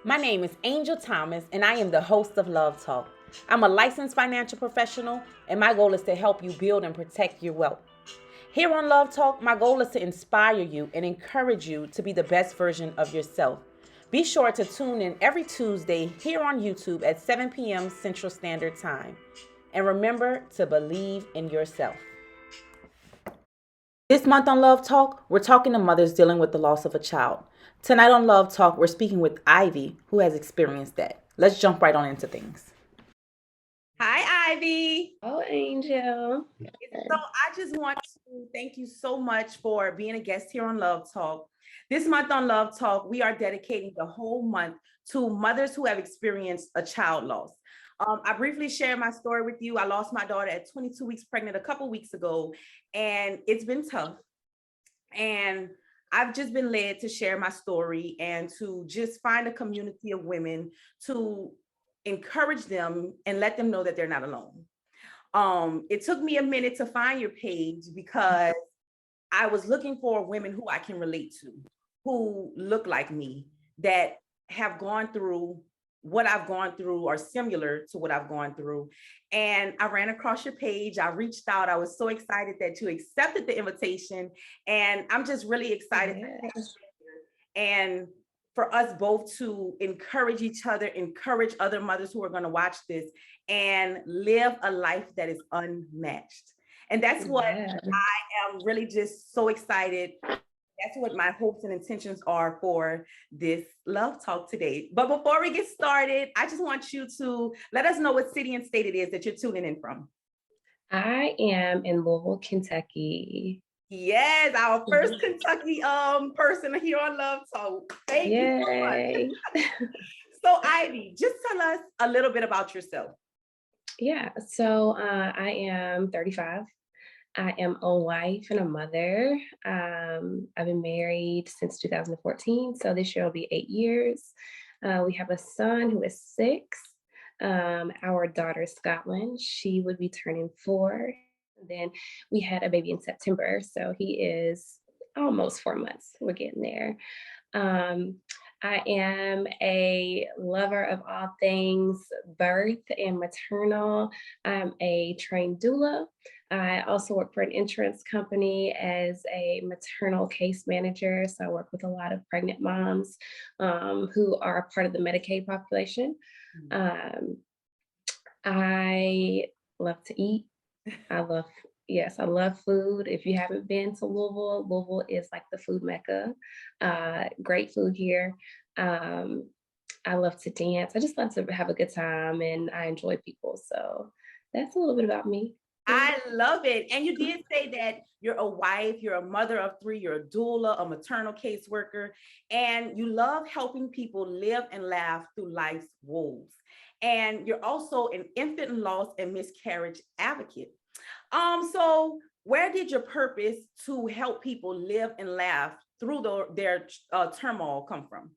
My name is Angel Thomas, and I am the host of Love Talk. I'm a licensed financial professional, and my goal is to help you build and protect your wealth. Here on Love Talk, my goal is to inspire you and encourage you to be the best version of yourself. Be sure to tune in every Tuesday here on YouTube at 7 p.m. Central Standard Time. And remember to believe in yourself. This month on Love Talk, we're talking to mothers dealing with the loss of a child. Tonight on Love Talk, we're speaking with Ivy, who has experienced that. Let's jump right on into things. Hi, Ivy. Oh, Angel. So I just want to thank you so much for being a guest here on Love Talk. This month on Love Talk, we are dedicating the whole month to mothers who have experienced a child loss. I briefly shared my story with you. I lost my daughter at 22 weeks pregnant a couple weeks ago, and it's been tough. And I've just been led to share my story and to just find a community of women to encourage them and let them know that they're not alone. It took me a minute to find your page because I was looking for women who I can relate to, who look like me, that have gone through what I've gone through or similar to what I've gone through. And I ran across your page. I reached out. I was so excited that you accepted the invitation. And I'm just really excited to have you here. And for us both to encourage each other, encourage other mothers who are going to watch this and live a life that is unmatched. And that's what I am really just so excited. That's what my hopes and intentions are for this Love Talk today. But before we get started, I just want you to let us know what city and state it is that you're tuning in from. I am in Louisville, Kentucky. Yes, our first Kentucky person here on Love Talk. Thank you so much. So Ivy, just tell us a little bit about yourself. Yeah, so I am 35. I am a wife and a mother. I've been married since 2014, so this year will be 8 years. We have a son who is 6. Our daughter, Scottlynn, she would be turning 4. Then we had a baby in September, so he is almost 4 months. We're getting there. Um, I am a lover of all things birth and maternal. I'm a trained doula. I also work for an insurance company as a maternal case manager. So I work with a lot of pregnant moms who are a part of the Medicaid population. I love to eat. I love food. If you haven't been to Louisville, Louisville is like the food mecca. Great food here. I love to dance. I just love to have a good time and I enjoy people. So that's a little bit about me. I love it. And you did say that you're a wife, you're a mother of 3, you're a doula, a maternal caseworker, and you love helping people live and laugh through life's woes. And you're also an infant loss and miscarriage advocate. So where did your purpose to help people live and laugh through their turmoil come from?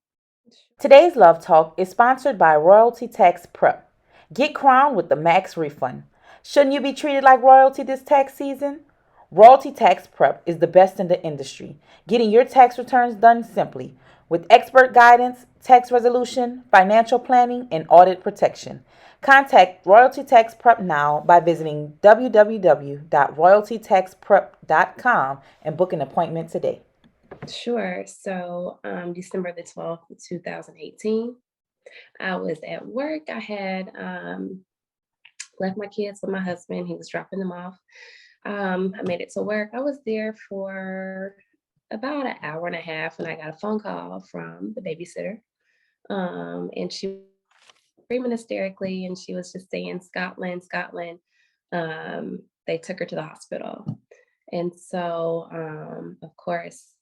Today's Love Talk is sponsored by Royalty Tax Prep. Get crowned with the max refund. Shouldn't you be treated like royalty this tax season? Royalty Tax Prep is the best in the industry, getting your tax returns done simply with expert guidance, tax resolution, financial planning, and audit protection. Contact Royalty Tax Prep now by visiting www.royaltytaxprep.com and book an appointment today. Sure. So December the 12th, 2018, I was at work. I had left my kids with my husband. He was dropping them off. I made it to work. I was there for about an hour and a half when I got a phone call from the babysitter. And she was screaming hysterically and she was just saying, Scottlynn, Scottlynn. They took her to the hospital. And so, of course,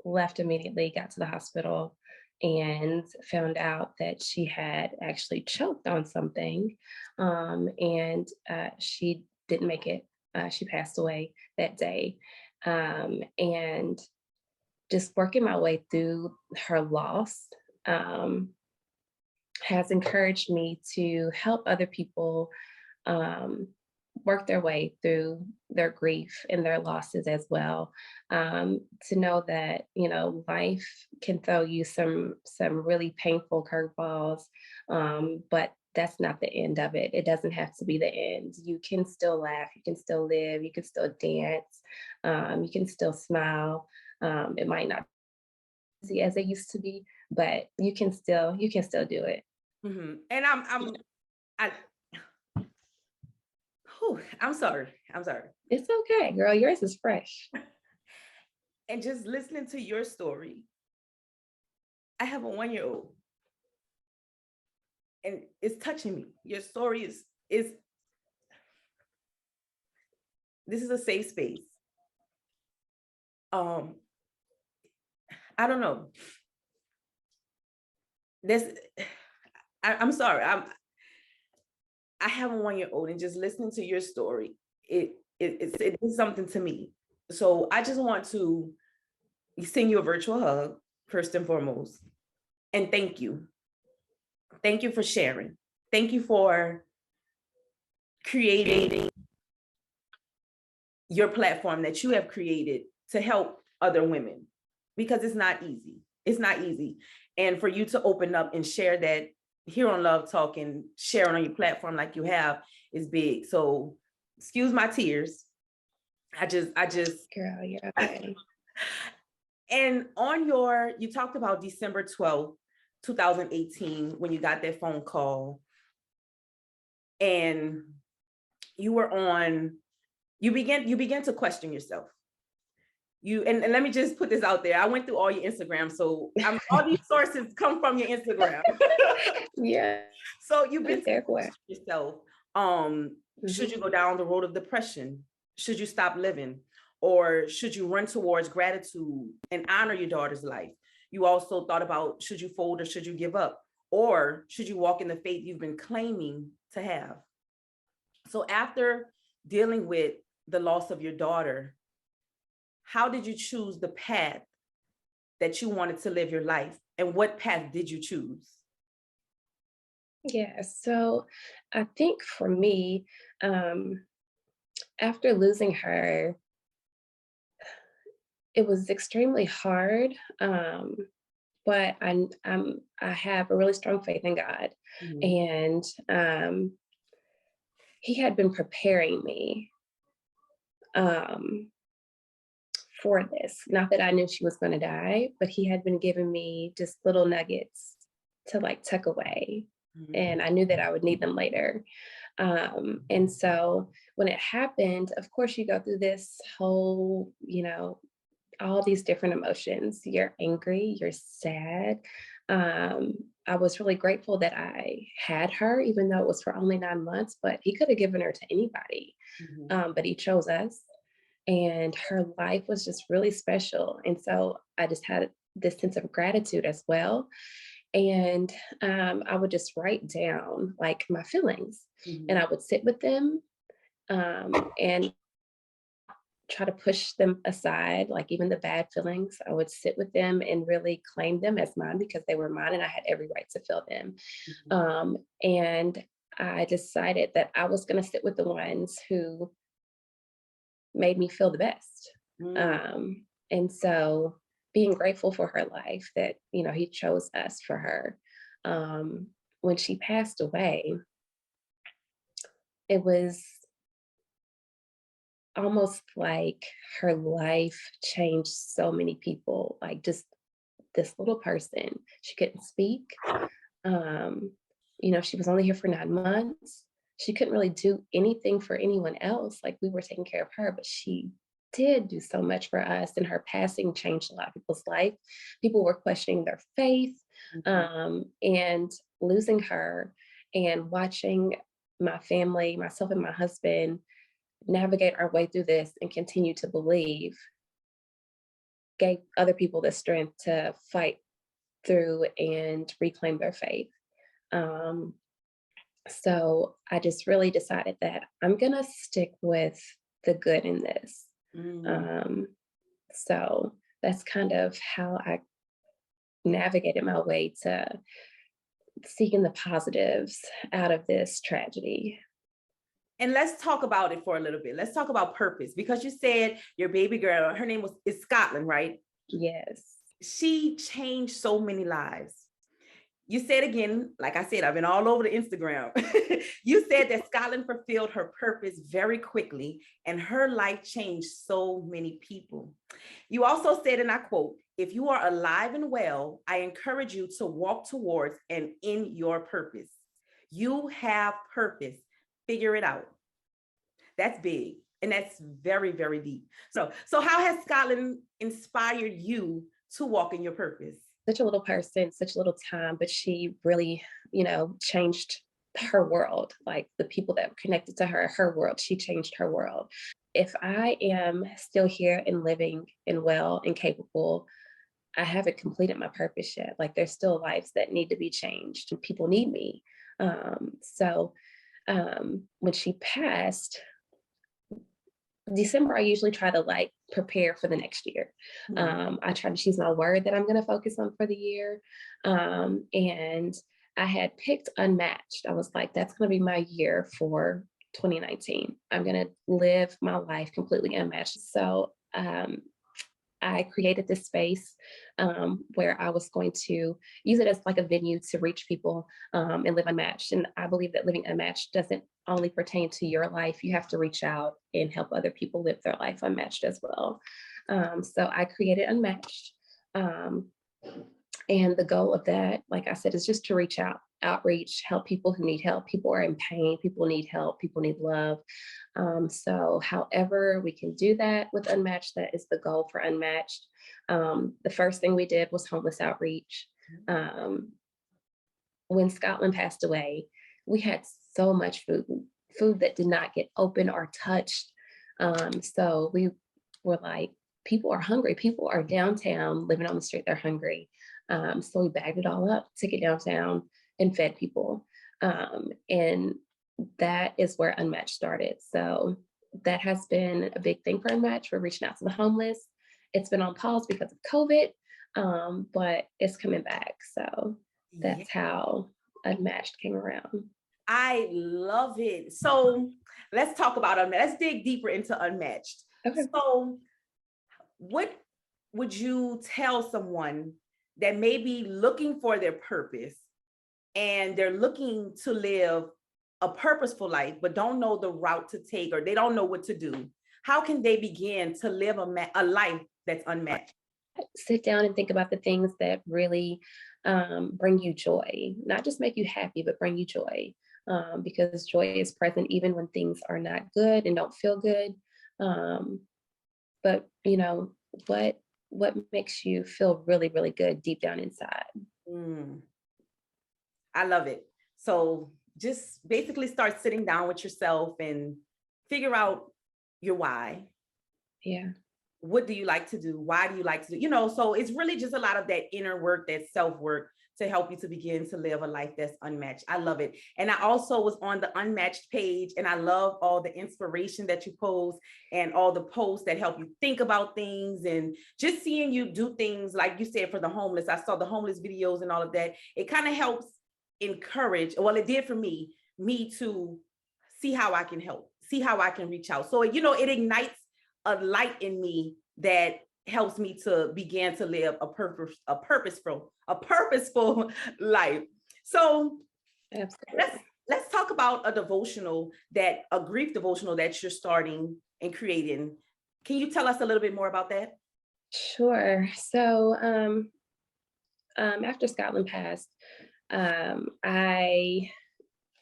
left immediately, got to the hospital and found out that she had actually choked on something. And she didn't make it. She passed away that day. And just working my way through her loss has encouraged me to help other people work their way through their grief and their losses as well. To know that, life can throw you some really painful curveballs, but that's not the end of it. It doesn't have to be the end. You can still laugh, you can still live, you can still dance, you can still smile. It might not be as it used to be, but you can still do it. And I, whew, I'm sorry. I'm sorry. It's okay, girl. Yours is fresh. And just listening to your story, I have a 1-year-old, and it's touching me. Your story is this is a safe space. I don't know. I'm sorry. I have a 1-year-old, and just listening to your story, it is something to me. So I just want to send you a virtual hug first and foremost, and thank you. Thank you for sharing. Thank you for creating your platform that you have created to help other women, because it's not easy. It's not easy. And for you to open up and share that here on Love Talk and sharing on your platform like you have is big. So excuse my tears. I just Girl, you're okay. And you talked about December 12th, 2018, when you got that phone call, and you began to question yourself. And let me just put this out there. I went through all your Instagram, so all these sources come from your Instagram. Yeah. So you've been there for yourself. Should you go down the road of depression? Should you stop living? Or should you run towards gratitude and honor your daughter's life? You also thought about, should you fold or should you give up? Or should you walk in the faith you've been claiming to have? So after dealing with the loss of your daughter, how did you choose the path that you wanted to live your life? And what path did you choose? Yeah, so I think for me, after losing her, it was extremely hard. But I have a really strong faith in God, and He had been preparing me for this. Not that I knew she was going to die, but He had been giving me just little nuggets to like tuck away, and I knew that I would need them later. And so when it happened, of course, you go through this whole, all these different emotions. You're angry, you're sad. I was really grateful that I had her, even though it was for only 9 months, but He could have given her to anybody. But He chose us, and her life was just really special. And so I just had this sense of gratitude as well. And I would just write down like my feelings, and I would sit with them and try to push them aside, like even the bad feelings. I would sit with them and really claim them as mine because they were mine and I had every right to feel them. And I decided that I was going to sit with the ones who made me feel the best. And so being grateful for her life, that, He chose us for her. When she passed away, it was almost like her life changed so many people, like just this little person. She couldn't speak. She was only here for 9 months. She couldn't really do anything for anyone else. Like, we were taking care of her, but she did do so much for us, and her passing changed a lot of people's life. People were questioning their faith, and losing her and watching my family, myself and my husband, navigate our way through this and continue to believe gave other people the strength to fight through and reclaim their faith. So I just really decided that I'm going to stick with the good in this. So that's kind of how I navigated my way to seeking the positives out of this tragedy. And let's talk about it for a little bit. Let's talk about purpose, because you said your baby girl, her name is Scottlynn, right? Yes. She changed so many lives. You said again, like I said, I've been all over the Instagram. You said that Scottlynn fulfilled her purpose very quickly and her life changed so many people. You also said, and I quote, "If you are alive and well, I encourage you to walk towards and in your purpose. You have purpose. Figure it out." That's big. And that's very, very deep. So how has Scottlynn inspired you to walk in your purpose? Such a little person, such little time, but she really, changed her world. Like the people that were connected to her world, she changed her world. If I am still here and living and well and capable, I haven't completed my purpose yet. Like there's still lives that need to be changed and people need me. When she passed, December, I usually try to like prepare for the next year. I try to choose my word that I'm going to focus on for the year. And I had picked Unmatched. I was like, that's going to be my year for 2019. I'm going to live my life completely unmatched. So I created this space where I was going to use it as like a venue to reach people and live unmatched. And I believe that living unmatched doesn't only pertain to your life. You have to reach out and help other people live their life unmatched as well. So I created Unmatched. And the goal of that, like I said, is just to reach out, outreach, help people who need help. People are in pain, people need help, people need love. So however we can do that with Unmatched, that is the goal for Unmatched. The first thing we did was homeless outreach. When Scottlynn passed away, we had so much food that did not get open or touched. So we were like, people are hungry. People are downtown living on the street. They're hungry. So we bagged it all up, took it downtown and fed people. And that is where Unmatched started. So that has been a big thing for Unmatched. We're reaching out to the homeless. It's been on pause because of COVID, but it's coming back. So that's how Unmatched came around. I love it. So let's talk about Unmatched. Let's dig deeper into Unmatched. Okay. So what would you tell someone that may be looking for their purpose and they're looking to live a purposeful life, but don't know the route to take, or they don't know what to do? How can they begin to live a life that's unmatched? Sit down and think about the things that really bring you joy, not just make you happy, but bring you joy. Because joy is present even when things are not good and don't feel good. But what makes you feel really, really good deep down inside? I love it. So just basically start sitting down with yourself and figure out your why. Yeah. What do you like to do? Why do you like to do? So it's really just a lot of that inner work, that self-work, to help you to begin to live a life that's unmatched. I love it. And I also was on the Unmatched page, and I love all the inspiration that you post and all the posts that help you think about things, and just seeing you do things like you said for the homeless. I saw the homeless videos and all of that. It kind of helps encourage, well, it did for me to see how I can help, see how I can reach out. So, it ignites a light in me that helps me to begin to live a purposeful life. So absolutely. let's talk about a grief devotional that you're starting and creating. Can you tell us a little bit more about that? Sure. So after Scottlynn passed, I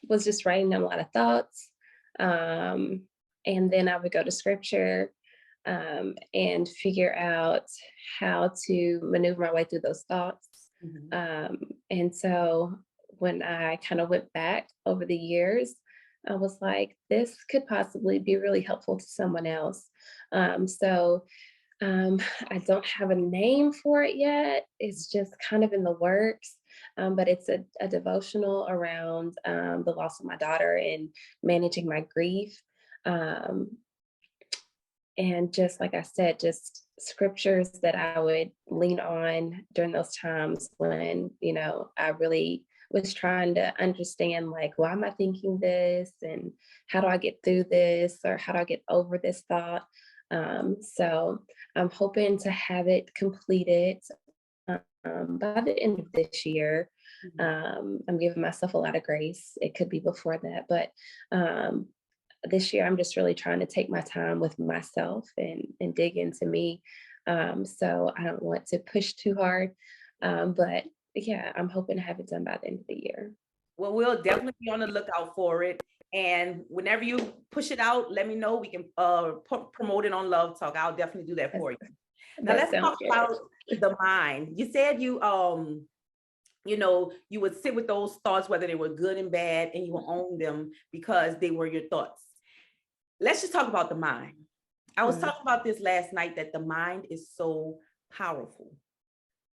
was just writing down a lot of thoughts. And then I would go to scripture and figure out how to maneuver my way through those thoughts. And so when I kind of went back over the years, I was like, this could possibly be really helpful to someone else. So I don't have a name for it yet. It's just kind of in the works. But it's a devotional around the loss of my daughter and managing my grief. And just like I said, just scriptures that I would lean on during those times when, I really was trying to understand, like, why am I thinking this? And how do I get through this? Or how do I get over this thought? So I'm hoping to have it completed by the end of this year. I'm giving myself a lot of grace. It could be before that, but this year I'm just really trying to take my time with myself and dig into me. So I don't want to push too hard. But yeah, I'm hoping to have it done by the end of the year. Well, we'll definitely be on the lookout for it. And whenever you push it out, let me know. We can promote it on Love Talk. I'll definitely do that for you. Now That let's sounds talk good. about the mind. You said you you would sit with those thoughts, whether they were good and bad, and you would own them because they were your thoughts. Let's just talk about the mind. I was talking about this last night, that the mind is so powerful,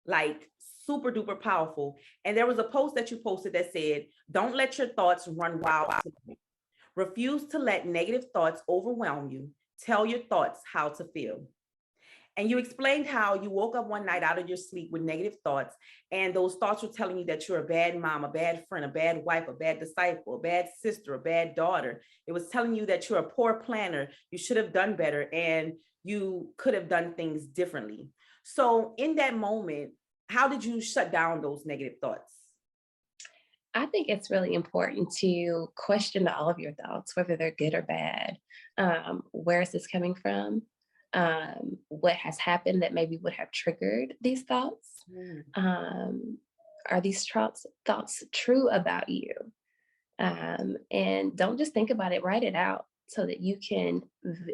like super duper powerful. And there was a post that you posted that said, don't let your thoughts run wild. Refuse to let negative thoughts overwhelm you. Tell your thoughts how to feel. And you explained how you woke up one night out of your sleep with negative thoughts, and those thoughts were telling you that you're a bad mom, a bad friend, a bad wife, a bad disciple, a bad sister, a bad daughter. It was telling you that you're a poor planner, you should have done better, and you could have done things differently. So in that moment, how did you shut down those negative thoughts? I think it's really important to question all of your thoughts, whether they're good or bad. Where is this coming from? What has happened that maybe would have triggered these thoughts? Are these thoughts true about you? And don't just think about it, write it out so that you can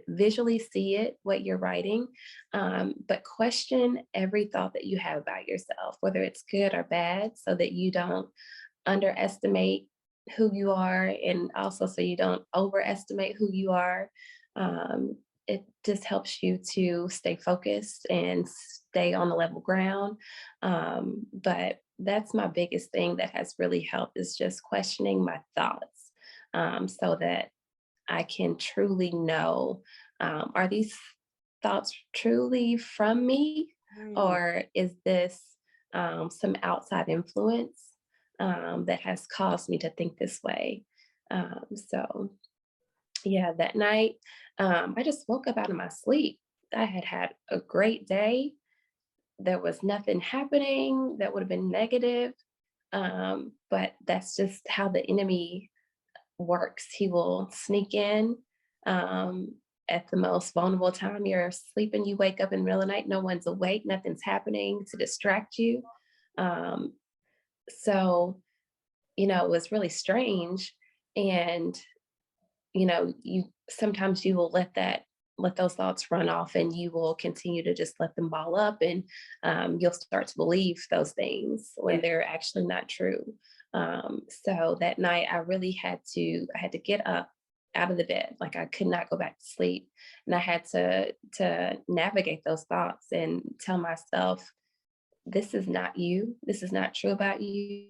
visually see it, what you're writing. But question every thought that you have about yourself, whether it's good or bad, so that you don't underestimate who you are, and also so you don't overestimate who you are. It just helps you to stay focused and stay on the level ground. But that's my biggest thing that has really helped, is just questioning my thoughts, so that I can truly know, are these thoughts truly from me, or is this some outside influence that has caused me to think this way? So yeah, that night, I just woke up out of my sleep. I had had a great day. There was nothing happening that would have been negative. But that's just how the enemy works. He will sneak in at the most vulnerable time. You're sleeping, you wake up in the middle of the night, no one's awake, nothing's happening to distract you. So, it was really strange. And you sometimes you will let those thoughts run off, and you will continue to just let them ball up, and you'll start to believe those things when they're actually not true. So that night I had to get up out of the bed. Like, I could not go back to sleep, and I had to navigate those thoughts and tell myself, this is not you, this is not true about you.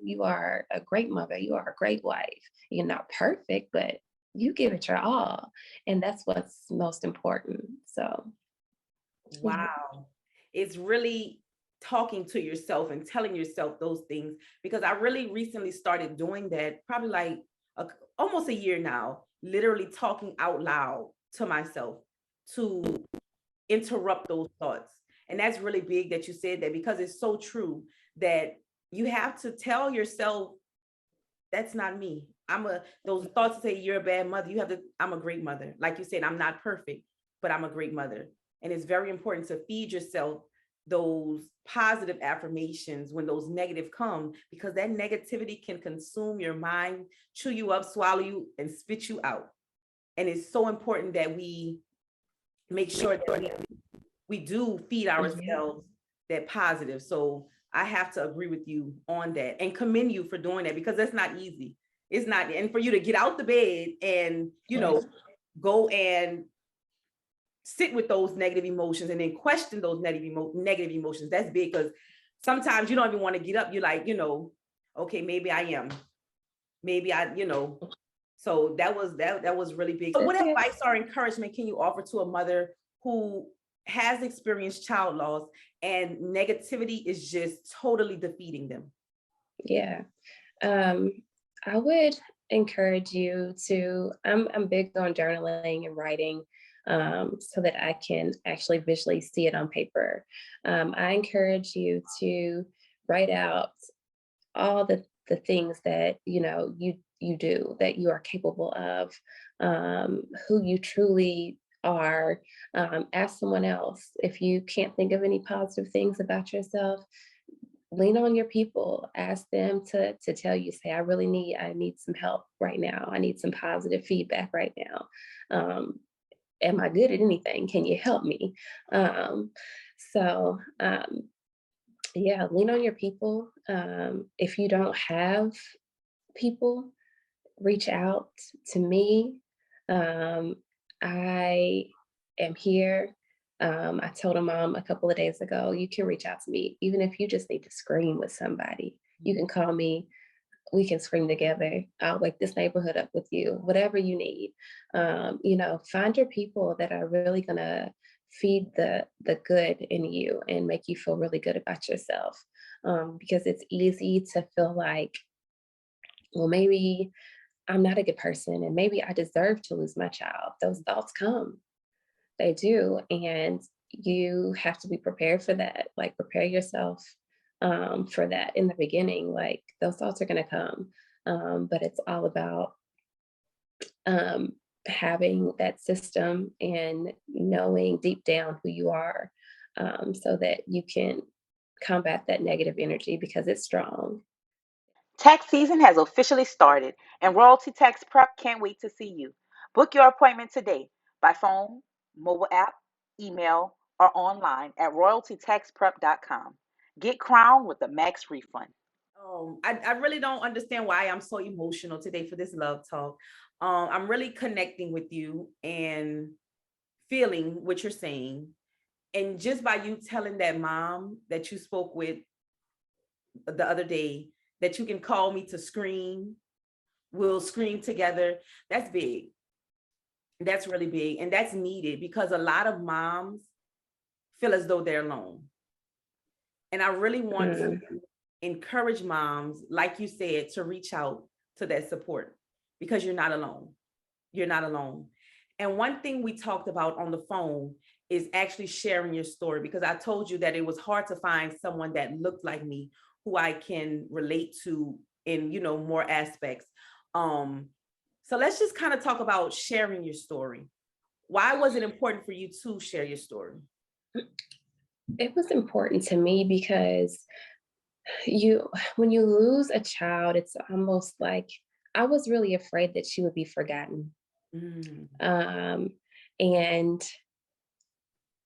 You are a great mother, you are a great wife. You're not perfect, but you give it your all, and that's what's most important. So Wow. It's really talking to yourself and telling yourself those things, because I really recently started doing that, probably like almost a year now, literally talking out loud to myself to interrupt those thoughts. And that's really big that you said that, because it's so true that you have to tell yourself, that's not me. Those thoughts say you're a bad mother. I'm a great mother. Like you said, I'm not perfect, but I'm a great mother. And it's very important to feed yourself those positive affirmations when those negative come, because that negativity can consume your mind, chew you up, swallow you, and spit you out. And it's so important that we make sure that we do feed ourselves that positive. So I have to agree with you on that and commend you for doing that, because that's not easy. It's not. And for you to get out the bed and, go and sit with those negative emotions and then question those negative emotions, that's big, because sometimes you don't even want to get up. You're like, okay, maybe I am. Maybe so that was really big. So what advice or encouragement can you offer to a mother who has experienced child loss and negativity is just totally defeating them? Yeah. I would encourage you to, I'm big on journaling and writing, so that I can actually visually see it on paper. I encourage you to write out all the things that you do, that you are capable of, who you truly are. Ask someone else if you can't think of any positive things about yourself. Lean on your people. Ask them to tell you. Say, I need some help right now. I need some positive feedback right now. Am I good at anything? Can you help me? Um, so yeah, lean on your people. If you don't have people, reach out to me. Um, I am here. I told a mom a couple of days ago, you can reach out to me, even if you just need to scream with somebody. You can call me. We can scream together. I'll wake this neighborhood up with you, whatever you need. Find your people that are really gonna feed the good in you and make you feel really good about yourself. Because it's easy to feel like, well, maybe I'm not a good person and maybe I deserve to lose my child. Those thoughts come, they do. And you have to be prepared for that. Like, prepare yourself for that in the beginning. Like, those thoughts are going to come. But it's all about um, having that system and knowing deep down who you are, so that you can combat that negative energy because it's strong. Tax season has officially started, and Royalty Tax Prep can't wait to see you. Book your appointment today by phone, mobile app, email, or online at royaltytaxprep.com. Get crowned with a max refund. I really don't understand why I'm so emotional today for this love talk. I'm really connecting with you and feeling what you're saying. And just by you telling that mom that you spoke with the other day that you can call me to scream, we'll scream together. That's big. That's really big. And that's needed because a lot of moms feel as though they're alone. And I really want to Mm, encourage moms, like you said, to reach out to that support because you're not alone. You're not alone. And one thing we talked about on the phone is actually sharing your story because I told you that it was hard to find someone that looked like me who I can relate to in, more aspects. Um, so let's just kind of talk about sharing your story. Why was it important for you to share your story? it was important to me because you when you lose a child, it's almost like I was really afraid that she would be forgotten. Mm, Um, and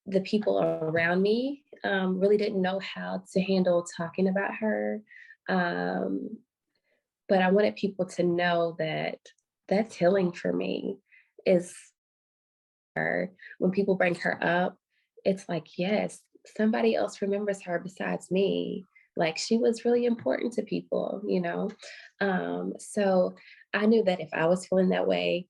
the people around me really didn't know how to handle talking about her. Um, but I wanted people to know that that's healing for me. Is when people bring her up, it's like, yes, somebody else remembers her besides me. Like, she was really important to people. So I knew that if I was feeling that way,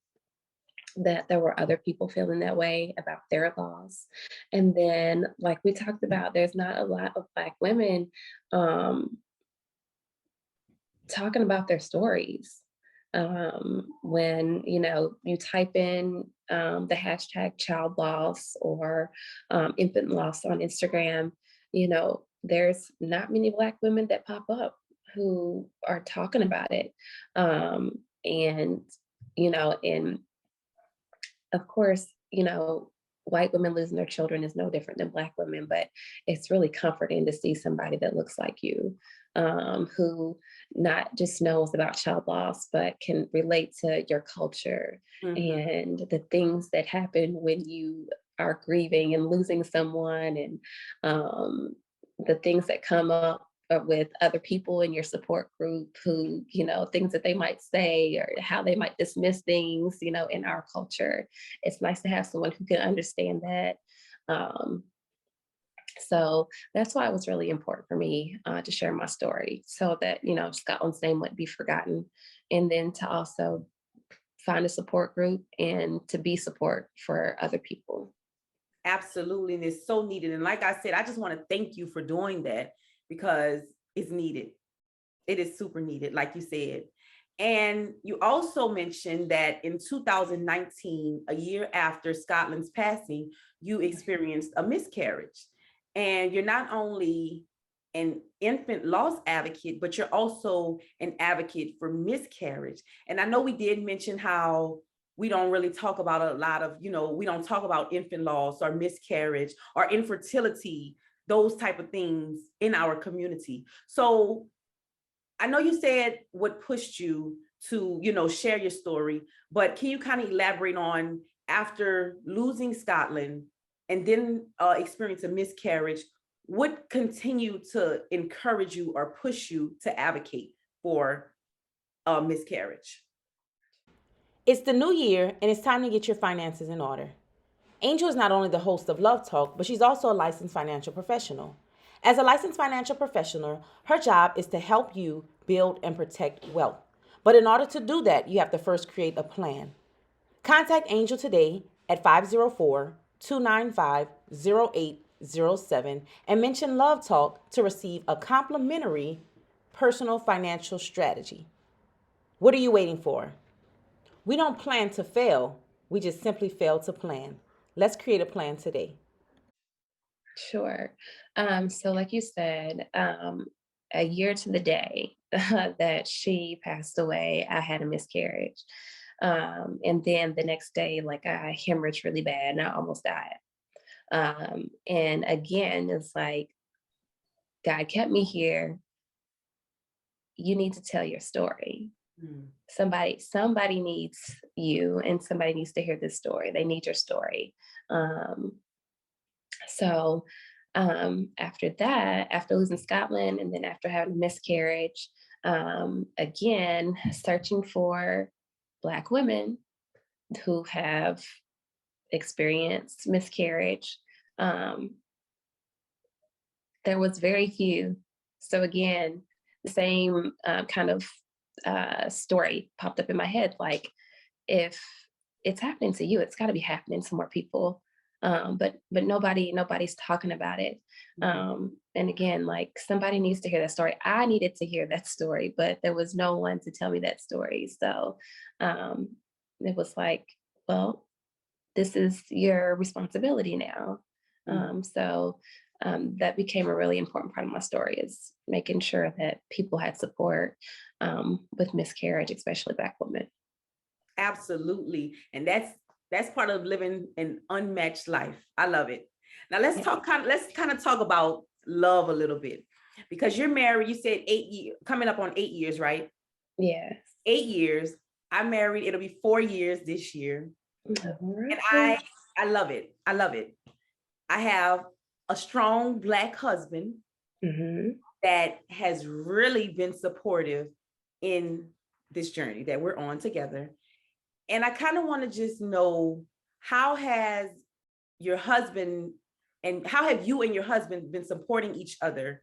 that there were other people feeling that way about their loss. And then, like we talked about, there's not a lot of Black women um, talking about their stories. When you type in the hashtag child loss or infant loss on Instagram, there's not many Black women that pop up who are talking about it. And and of course, white women losing their children is no different than Black women, but it's really comforting to see somebody that looks like you, who not just knows about child loss, but can relate to your culture mhm. and the things that happen when you are grieving and losing someone, and um, the things that come up with other people in your support group who, things that they might say or how they might dismiss things, in our culture. It's nice to have someone who can understand that. Um, so that's why it was really important for me to share my story so that, Scottlynn's name wouldn't be forgotten. And then to also find a support group and to be support for other people. Absolutely. And it's so needed. And like I said, I just want to thank you for doing that because it's needed. It is super needed, like you said. And you also mentioned that in 2019, a year after Scotlynn's passing, you experienced a miscarriage. And you're not only an infant loss advocate, but you're also an advocate for miscarriage. And I know we did mention how we don't really talk about a lot of, we don't talk about infant loss or miscarriage or infertility, those type of things in our community. So I know you said what pushed you to, share your story, but can you kind of elaborate on, after losing Scottlynn and then experience a miscarriage, what continued to encourage you or push you to advocate for a miscarriage? It's the new year and it's time to get your finances in order. Angel is not only the host of Love Talk, but she's also a licensed financial professional. As a licensed financial professional, her job is to help you build and protect wealth. But in order to do that, you have to first create a plan. Contact Angel today at 504-295-0807 and mention Love Talk to receive a complimentary personal financial strategy. What are you waiting for? We don't plan to fail, we just simply fail to plan. Let's create a plan today. Sure. So like you said, a year to the day that she passed away, I had a miscarriage. And then the next day, like I hemorrhaged really bad and I almost died. And again, it's like, God kept me here. You need to tell your story. Somebody needs you and somebody needs to hear this story. They need your story. So after that, after losing Scottlynn and then after having a miscarriage, again, searching for Black women who have experienced miscarriage, there was very few. So again, the same kind of story popped up in my head. Like, if it's happening to you, it's got to be happening to more people. But nobody's talking about it. And again, like, somebody needs to hear that story. I needed to hear that story, but there was no one to tell me that story. So it was like, well, this is your responsibility now. So that became a really important part of my story, is making sure that people had support with miscarriage, especially Black women. Absolutely. And that's part of living an unmatched life. I love it. Now let's kind of talk about love a little bit, because you're married. You said 8 years, coming up on 8 years, right? Yes. 8 years. I'm married. It'll be 4 years this year. Right. And I love it. I love it. I have a strong Black husband that has really been supportive in this journey that we're on together. And I kind of want to just know, how has your husband and how have you and your husband been supporting each other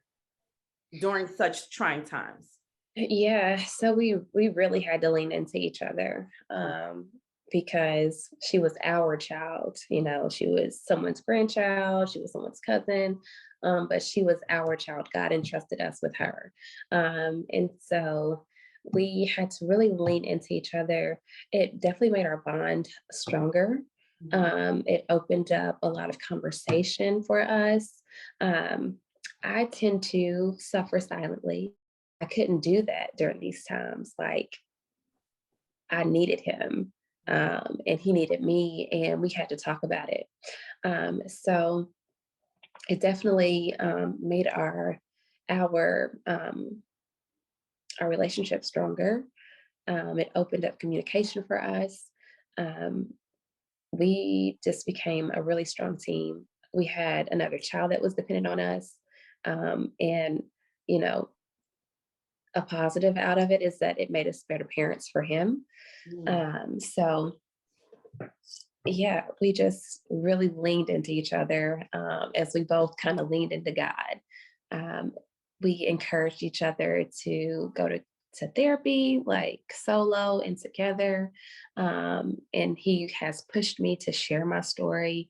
during such trying times? Yeah, so we really had to lean into each other because she was our child. She was someone's grandchild, she was someone's cousin, but she was our child. God entrusted us with her. And so we had to really lean into each other. It definitely made our bond stronger. It opened up a lot of conversation for us. I tend to suffer silently. I couldn't do that during these times. Like, I needed him, and he needed me, and we had to talk about it. So it definitely made our relationship stronger. It opened up communication for us. We just became a really strong team. We had another child that was dependent on us, and a positive out of it is that it made us better parents for him. So yeah, we just really leaned into each other as we both kind of leaned into God. We encouraged each other to go to therapy, like solo and together. And he has pushed me to share my story,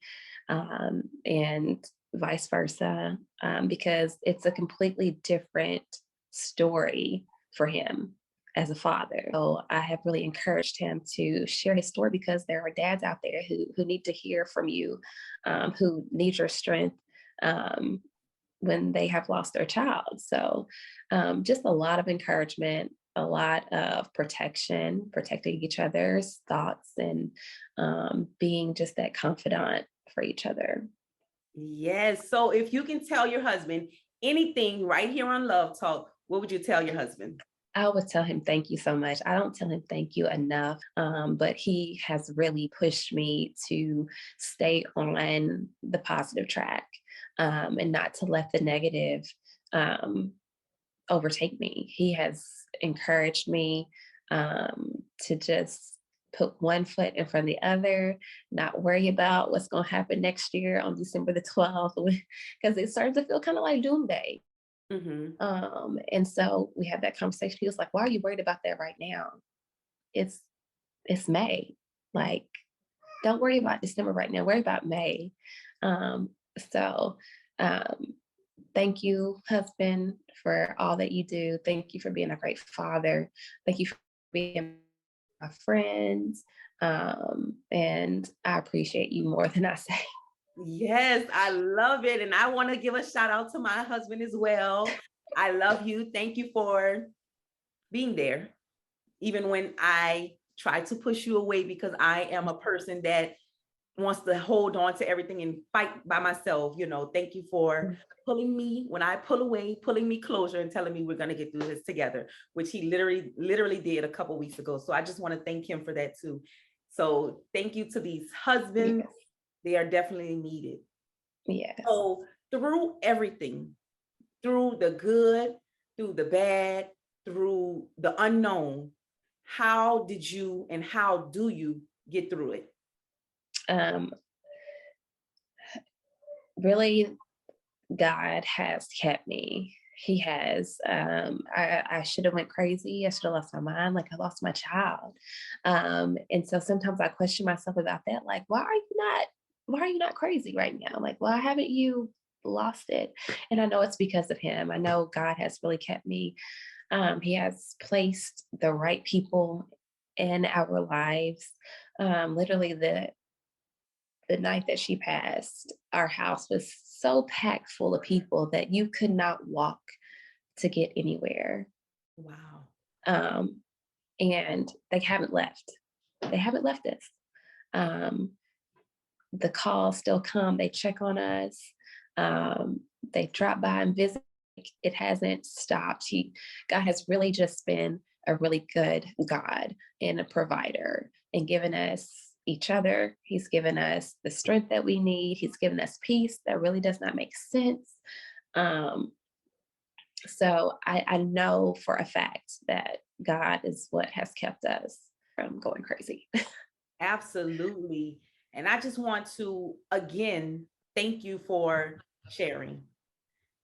and vice versa, because it's a completely different story for him as a father. So I have really encouraged him to share his story, because there are dads out there who need to hear from you, who need your strength when they have lost their child. So just a lot of encouragement, a lot of protecting each other's thoughts, and being just that confidant for each other. Yes. So if you can tell your husband anything right here on Love Talk, what would you tell your husband? I would tell him thank you so much. I don't tell him thank you enough, but he has really pushed me to stay on the positive track, and not to let the negative overtake me. He has encouraged me to just put one foot in front of the other, not worry about what's going to happen next year on December the 12th, because it started to feel kind of like doomsday. And so we had that conversation. He was like, "Why are you worried about that right now? It's May. Like, don't worry about December right now. Worry about May." So thank you, husband, for all that you do. Thank you for being a great father. Thank you for being my friend. And I appreciate you more than I say. Yes, I love it. And I want to give a shout out to my husband as well. I love you. Thank you for being there, even when I try to push you away, because I am a person that wants to hold on to everything and fight by myself. Thank you for pulling me when I pull away, pulling me closer and telling me we're going to get through this together, which he literally did a couple weeks ago. So I just want to thank him for that too. So thank you to these husbands. Yes. They are definitely needed. Yes. So through everything, through the good, through the bad, through the unknown, how did you and how do you get through it? Really, God has kept me. He has. I should have went crazy. I should have lost my mind. Like, I lost my child. And so sometimes I question myself about that. Like, why are you not crazy right now? Like, why haven't you lost it? And I know it's because of him. I know God has really kept me. He has placed the right people in our lives. Literally, the night that she passed, our house was so packed full of people that you could not walk to get anywhere. Wow. And they haven't left. They haven't left us. The calls still come. They check on us. They drop by and visit. It hasn't stopped. God has really just been a really good God and a provider, and given us each other. He's given us the strength that we need. He's given us peace that really does not make sense. So I know for a fact that God is what has kept us from going crazy. Absolutely. And I just want to, again, thank you for sharing.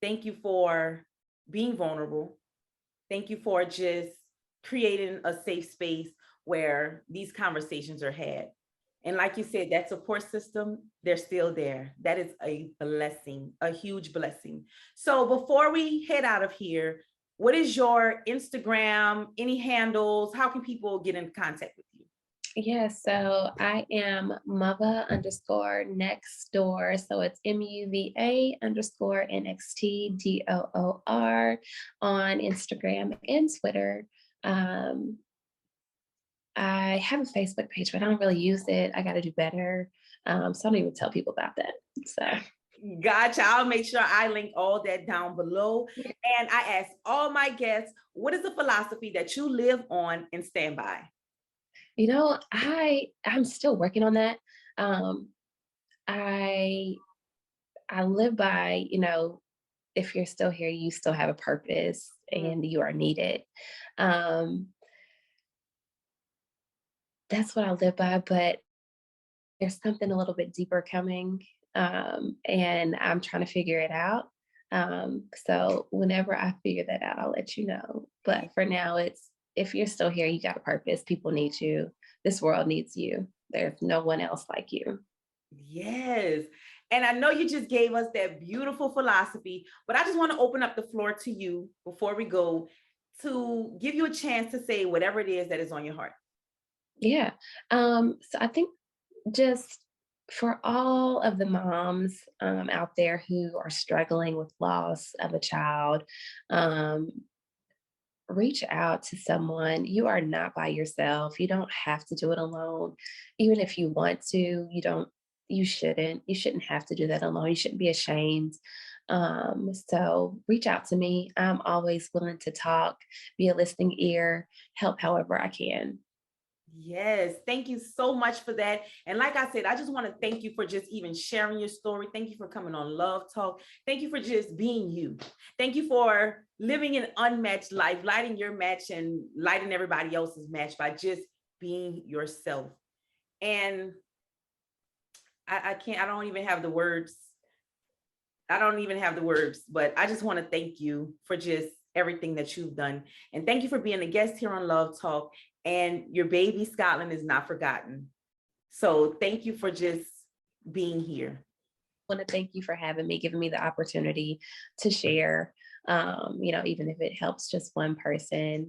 Thank you for being vulnerable. Thank you for just creating a safe space where these conversations are had. And like you said, that support system, they're still there. That is a blessing, a huge blessing. So before we head out of here, what is your Instagram, any handles? How can people get in contact with you? Yeah, so I am Muva_next door. So it's MUVA_NXTDOOR on Instagram and Twitter. I have a Facebook page, but I don't really use it. I got to do better. So I don't even tell people about that. So. Gotcha. I'll make sure I link all that down below. And I ask all my guests, what is the philosophy that you live on and stand by? I'm still working on that. I live by, if you're still here, you still have a purpose and you are needed. That's what I live by, but there's something a little bit deeper coming, and I'm trying to figure it out. So whenever I figure that out, I'll let you know. But for now, it's, if you're still here, you got a purpose. People need you. This world needs you. There's no one else like you. Yes. And I know you just gave us that beautiful philosophy, but I just want to open up the floor to you before we go. to give you a chance to say whatever it is that is on your heart. Yeah. So I think just for all of the moms out there who are struggling with loss of a child, um, reach out to someone. You are not by yourself. You don't have to do it alone. Even if you want to, you shouldn't. You shouldn't have to do that alone. You shouldn't be ashamed. So reach out to me. I'm always willing to talk, be a listening ear, help however I can. Yes, thank you so much for that. And like I said, I just want to thank you for just even sharing your story. Thank you for coming on Love Talk. Thank you for just being you. Thank you for living an unmatched life, lighting your match and lighting everybody else's match by just being yourself. And I don't even have the words. I don't even have the words, but I just want to thank you for just everything that you've done. And thank you for being a guest here on Love Talk. And your baby Scottlynn is not forgotten. So thank you for just being here. I want to thank you for having me, giving me the opportunity to share. Even if it helps just one person,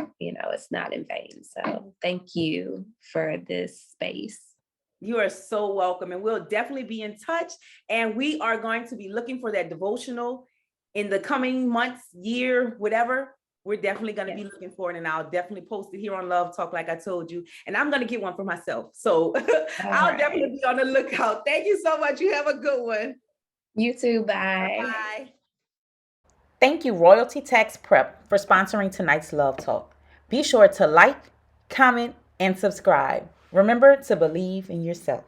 it's not in vain. So thank you for this space. You are so welcome. And we'll definitely be in touch. And we are going to be looking for that devotional in the coming months, year, whatever. We're definitely going to be looking for it. And I'll definitely post it here on Love Talk, like I told you. And I'm going to get one for myself. So I'll definitely be on the lookout. Thank you so much. You have a good one. You too. Bye. Bye. Thank you, Royalty Tax Prep, for sponsoring tonight's Love Talk. Be sure to like, comment, and subscribe. Remember to believe in yourself.